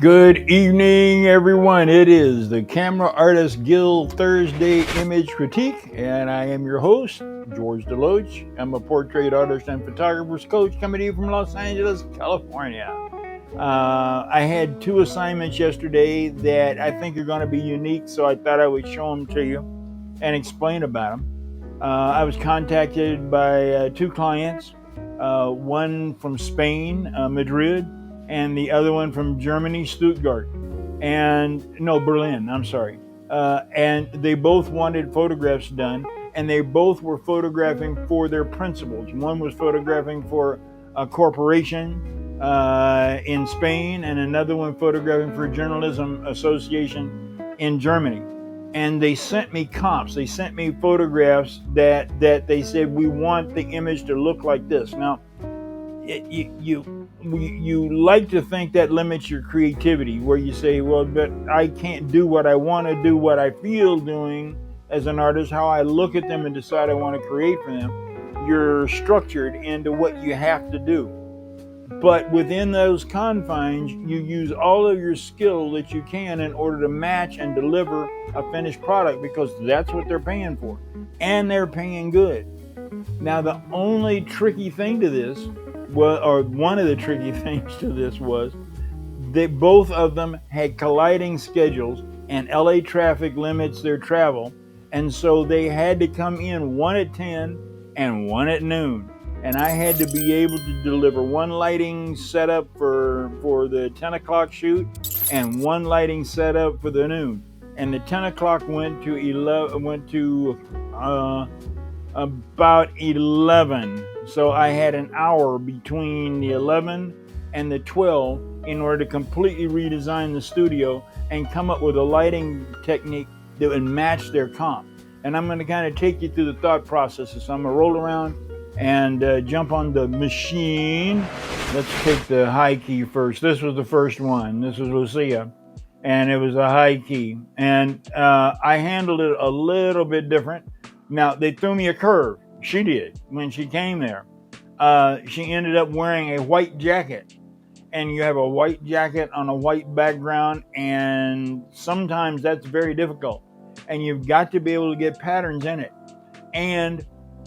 Good evening, everyone. It is the Camera Artist Guild Thursday Image Critique, and I am your host, George DeLoache. I'm a portrait artist and photographer's coach coming to you from Los Angeles, California. I had two assignments yesterday that I think are going to be unique, so I thought I would show them to you and explain about them. I was contacted by two clients, one from Spain, Madrid, and the other one from Germany, Stuttgart, Berlin, I'm sorry. And they both wanted photographs done, and they both were photographing for their principals. One was photographing for a corporation in Spain, and another one photographing for a journalism association in Germany. And they sent me comps. They sent me photographs that they said, we want the image to look like this. Now, you like to think that limits your creativity, where you say, well, but I can't do what I want to do, what I feel doing as an artist, how I look at them and decide I want to create for them. You're structured into what you have to do. But within those confines, you use all of your skill that you can in order to match and deliver a finished product, because that's what they're paying for. And they're paying good. Now, the only tricky thing to this, one of the tricky things to this was that both of them had colliding schedules, and LA traffic limits their travel. And so they had to come in, one at 10 and one at noon. And I had to be able to deliver one lighting setup for the 10 o'clock shoot and one lighting setup for the noon. And the 10 o'clock went to about 11. So I had an hour between the 11 and the 12 in order to completely redesign the studio and come up with a lighting technique that would match their comp. And I'm going to kind of take you through the thought process. So I'm going to roll around and jump on the machine. Let's take the high key first. This was the first one. This was Lucia, and it was a high key. And I handled it a little bit different. Now, they threw me a curve. She did when she came there. She ended up wearing a white jacket. And you have a white jacket on a white background, and sometimes that's very difficult. And you've got to be able to get patterns in it. And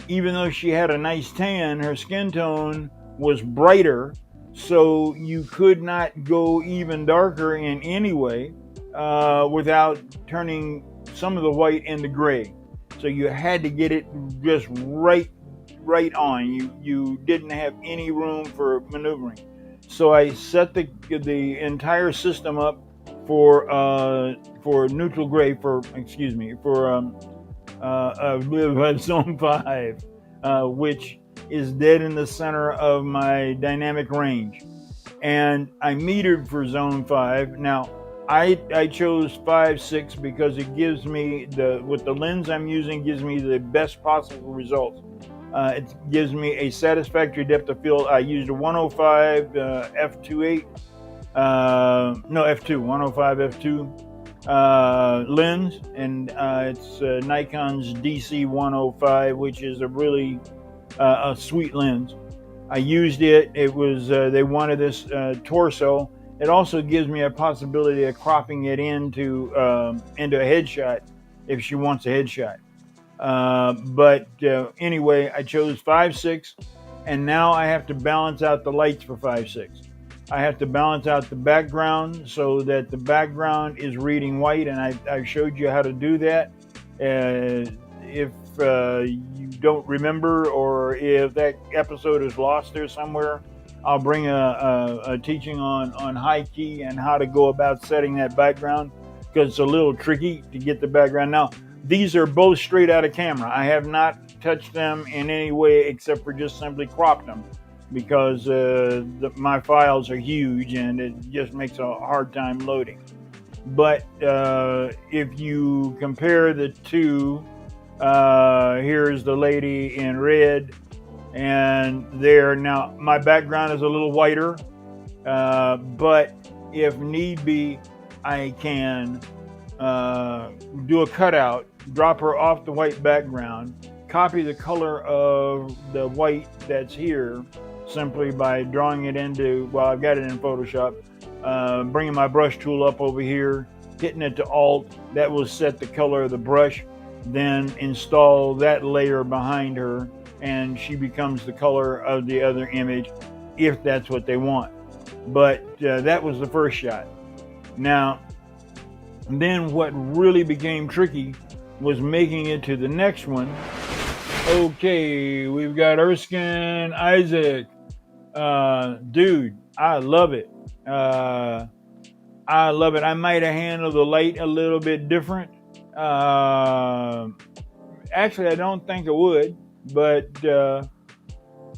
even though she had a nice tan, her skin tone was brighter, so you could not go even darker in any way without turning some of the white into gray. So you had to get it just right on. You didn't have any room for maneuvering. So I set the entire system up for neutral gray, for zone 5, which is dead in the center of my dynamic range. And I metered for zone 5. Now, I chose 5.6 because it gives me, with the lens I'm using, gives me the best possible results. It gives me a satisfactory depth of field. I used a 105 f2.8, f2, 105 f2 lens, and it's Nikon's DC-105, which is a really a sweet lens. I used it. It was they wanted this torso. It also gives me a possibility of cropping it into a headshot if she wants a headshot. But anyway, I chose 5.6, and now I have to balance out the lights for 5.6. I have to balance out the background so that the background is reading white, and I showed you how to do that. If you don't remember, or if that episode is lost there somewhere, I'll bring a teaching on high key and how to go about setting that background, because it's a little tricky to get the background. Now, these are both straight out of camera. I have not touched them in any way except for just simply cropped them, because my files are huge and it just makes a hard time loading. But if you compare the two, here's the lady in red, and there. Now, my background is a little whiter, but if need be, I can do a cutout, drop her off the white background, copy the color of the white that's here simply by drawing it into, well, I've got it in Photoshop, bringing my brush tool up over here, hitting it to Alt, that will set the color of the brush, then install that layer behind her, and she becomes the color of the other image if that's what they want. But that was the first shot. Now, then what really became tricky was making it to the next one. Okay, we've got 𝐥𝐤𝐤𝐤. Dude, I love it. I love it. I might have handled the light a little bit different. Actually, I don't think I would, but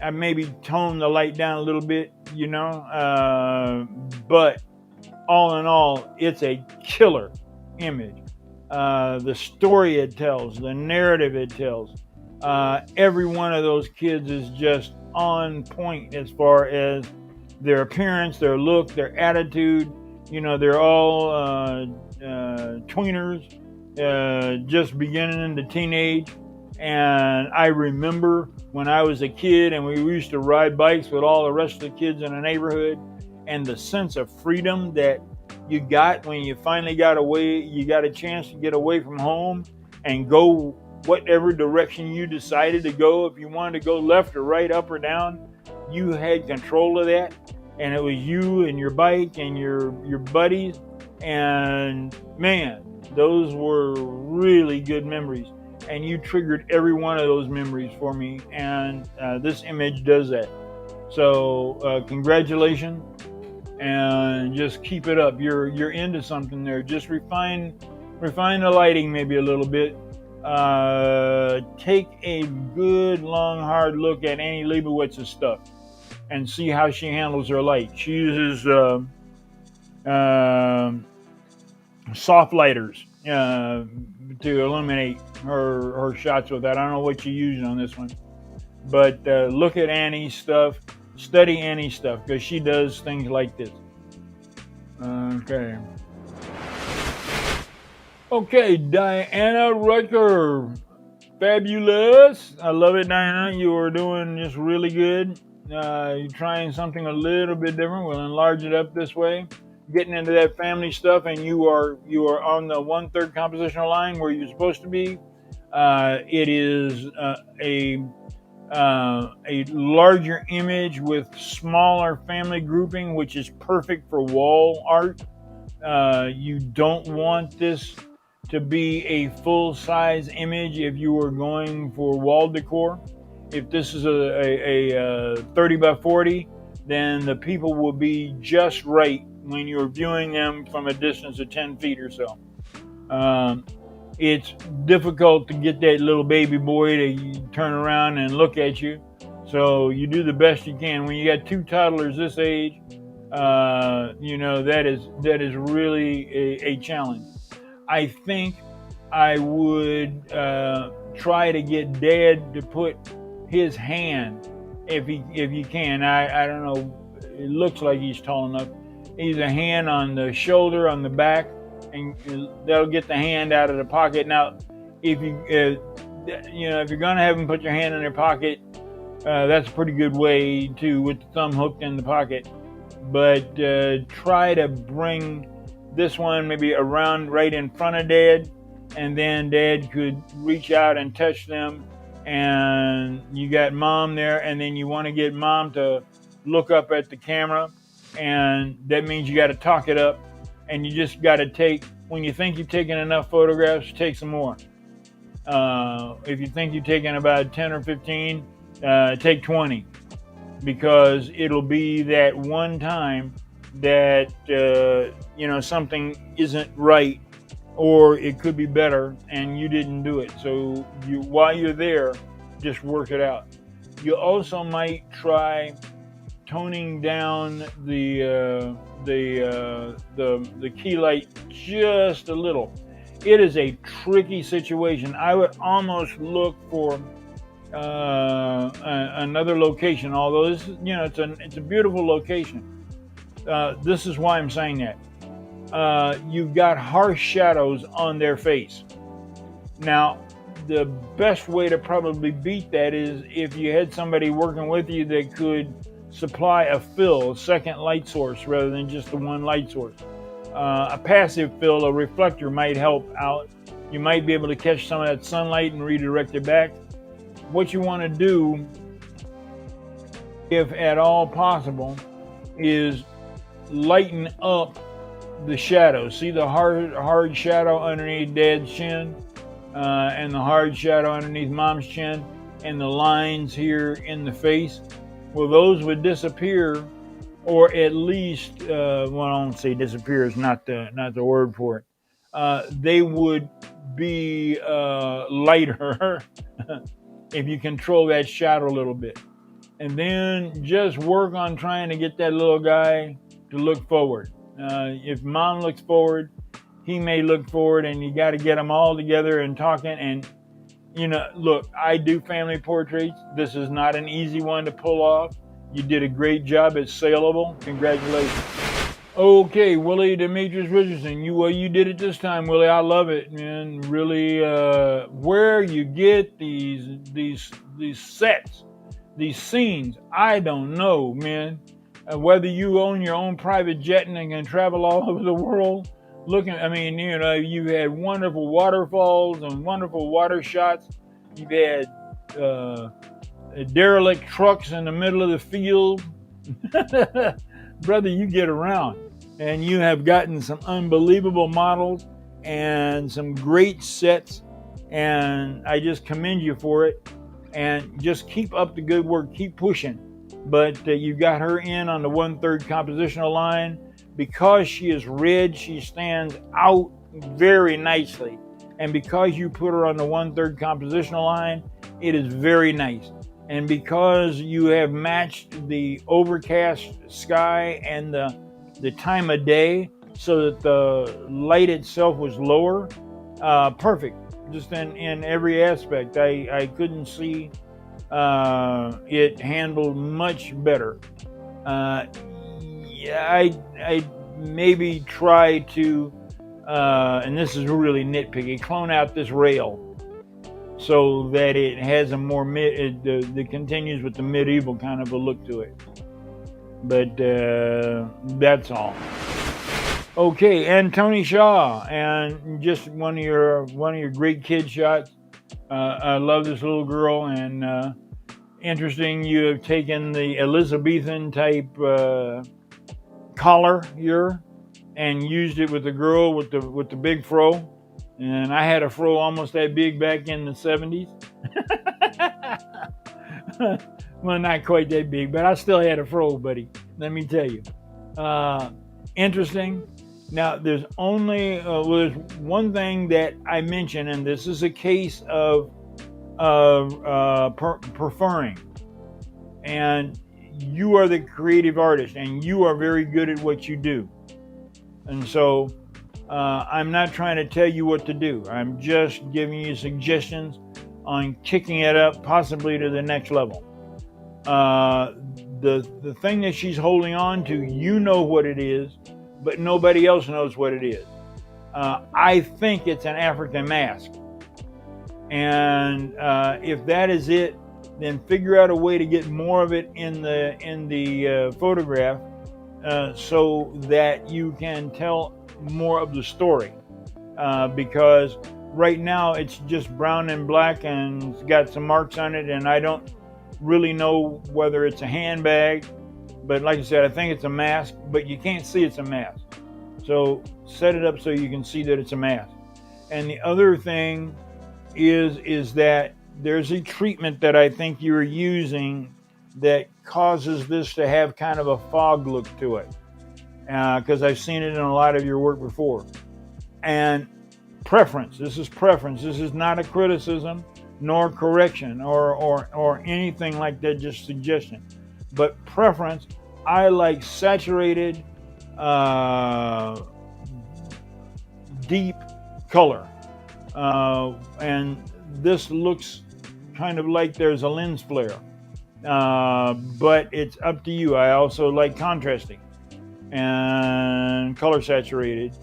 I maybe toned the light down a little bit, you know. But all in all, it's a killer image. The story it tells, the narrative it tells, every one of those kids is just on point as far as their appearance, their look, their attitude. You know, they're all tweeners, just beginning into teenage. And I remember when I was a kid and we used to ride bikes with all the rest of the kids in the neighborhood, and the sense of freedom that you got when you finally got away, you got a chance to get away from home and go whatever direction you decided to go. If you wanted to go left or right, up or down, you had control of that. And it was you and your bike and your buddies. And man, those were really good memories. And you triggered every one of those memories for me. And this image does that. So congratulations. And just keep it up. You're into something there. Just refine the lighting maybe a little bit. Take a good, long, hard look at Annie Leibowitz's stuff and see how she handles her light. She uses soft lighters to illuminate her shots with that. I don't know what she used on this one, but look at Annie's stuff. Study Annie's stuff because she does things like this. Okay, Diana Rucker. Fabulous. I love it, Diana. You are doing just really good. You're trying something a little bit different. We'll enlarge it up this way. Getting into that family stuff, and you are on the 1/3 compositional line where you're supposed to be. It is a larger image with smaller family grouping, which is perfect for wall art. You don't want this to be a full-size image if you are going for wall decor. If this is a 30 by 40, then the people will be just right when you're viewing them from a distance of 10 feet or so. It's difficult to get that little baby boy to turn around and look at you. So you do the best you can. When you got two toddlers this age, you know, that is really a challenge. I think I would try to get Dad to put his hand, if you can. I don't know. It looks like he's tall enough. He's a hand on the shoulder, on the back, and that'll get the hand out of the pocket. Now, if if you're gonna have him put your hand in their pocket, that's a pretty good way too, with the thumb hooked in the pocket. But try to bring this one maybe around right in front of Dad, and then Dad could reach out and touch them. And you got Mom there, and then you want to get Mom to look up at the camera, and that means you got to talk it up, and you just got to take, when you think you've taken enough photographs, take some more. If you think you've taken about 10 or 15, take 20, because it'll be that one time that something isn't right, or it could be better and you didn't do it. So while you're there, just work it out. You also might try toning down the key light just a little. It is a tricky situation. I would almost look for another location, although this is, it's a beautiful location. This is why I'm saying that. You've got harsh shadows on their face. Now, the best way to probably beat that is if you had somebody working with you that could supply a fill, a second light source rather than just the one light source. A passive fill, a reflector, might help out. You might be able to catch some of that sunlight and redirect it back. What you want to do, if at all possible, is lighten up the shadow. See the hard shadow underneath Dad's chin, and the hard shadow underneath Mom's chin, and the lines here in the face? Well, those would disappear, or at least, well, I don't say disappear is not the word for it. They would be lighter if you control that shadow a little bit. And then just work on trying to get that little guy to look forward. If Mom looks forward, he may look forward, and you got to get them all together and talking. And, you know, look, I do family portraits. This is not an easy one to pull off. You did a great job. It's saleable. Congratulations. Okay, Willie Demetrius Richardson, you did it this time, Willie. I love it, man. Really, where you get these sets, these scenes, I don't know, man. Whether you own your own private jet and can travel all over the world, I mean, you know, you've had wonderful waterfalls and wonderful water shots. You've had derelict trucks in the middle of the field. Brother, you get around, and you have gotten some unbelievable models and some great sets, and I just commend you for it. And just keep up the good work, keep pushing. But you got her in on the 1/3 compositional line. Because she is red, she stands out very nicely. And because you put her on the 1/3 compositional line, it is very nice. And because you have matched the overcast sky and the time of day so that the light itself was lower, perfect. Just in every aspect. I couldn't see it handled much better. Yeah, I maybe try to, and this is really nitpicky, clone out this rail so that it has a more that continues with the medieval kind of a look to it. But that's all. Okay, and Tony Shaw, and just one of your great kid shots. I love this little girl, and interesting. You have taken the Elizabethan type collar here and used it with the girl with the big fro. And I had a fro almost that big back in the 70s. Well, not quite that big, but I still had a fro, buddy. Let me tell you. Interesting. Now, there's only there's one thing that I mentioned, and this is a case of preferring. And you are the creative artist, and you are very good at what you do. And so I'm not trying to tell you what to do. I'm just giving you suggestions on kicking it up possibly to the next level. The thing that she's holding on to, you know what it is, but nobody else knows what it is. I think it's an African mask. And if that is it, then figure out a way to get more of it in the photograph so that you can tell more of the story. Because right now it's just brown and black and it's got some marks on it, and I don't really know whether it's a handbag, but like I said, I think it's a mask, but you can't see it's a mask. So set it up so you can see that it's a mask. And the other thing is that there's a treatment that I think you're using that causes this to have kind of a fog look to it. Because I've seen it in a lot of your work before. And preference. This is preference. This is not a criticism nor correction or anything like that, just suggestion. But preference, I like saturated, deep color. And this looks kind of like there's a lens flare. But it's up to you. I also like contrasting and color saturated,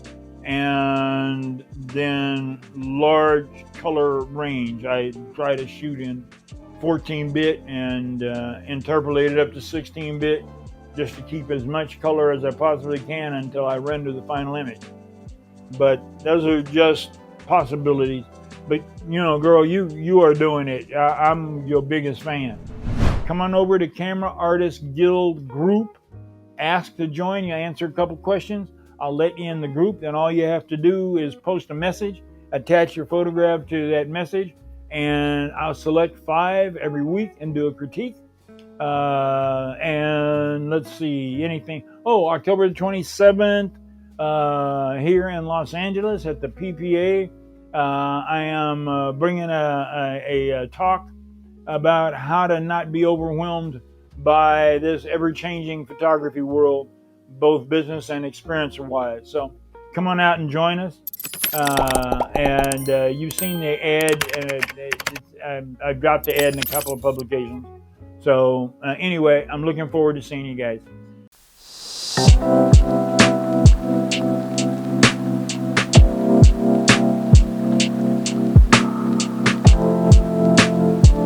and then large color range. I try to shoot in 14-bit and interpolate it up to 16-bit just to keep as much color as I possibly can until I render the final image. But those are just possibilities. But you know, girl, you are doing it. I'm your biggest fan. Come on over to Camera Artist Guild group. Ask to join. You answer a couple questions. I'll let you in the group. Then all you have to do is post a message, attach your photograph to that message, and I'll select 5 every week and do a critique. And let's see, anything. Oh, October the 27th, here in Los Angeles at the PPA, I am bringing a talk about how to not be overwhelmed by this ever-changing photography world, both business and experience-wise. So come on out and join us. And you've seen the ad, I've got the ad in a couple of publications. So anyway, I'm looking forward to seeing you guys.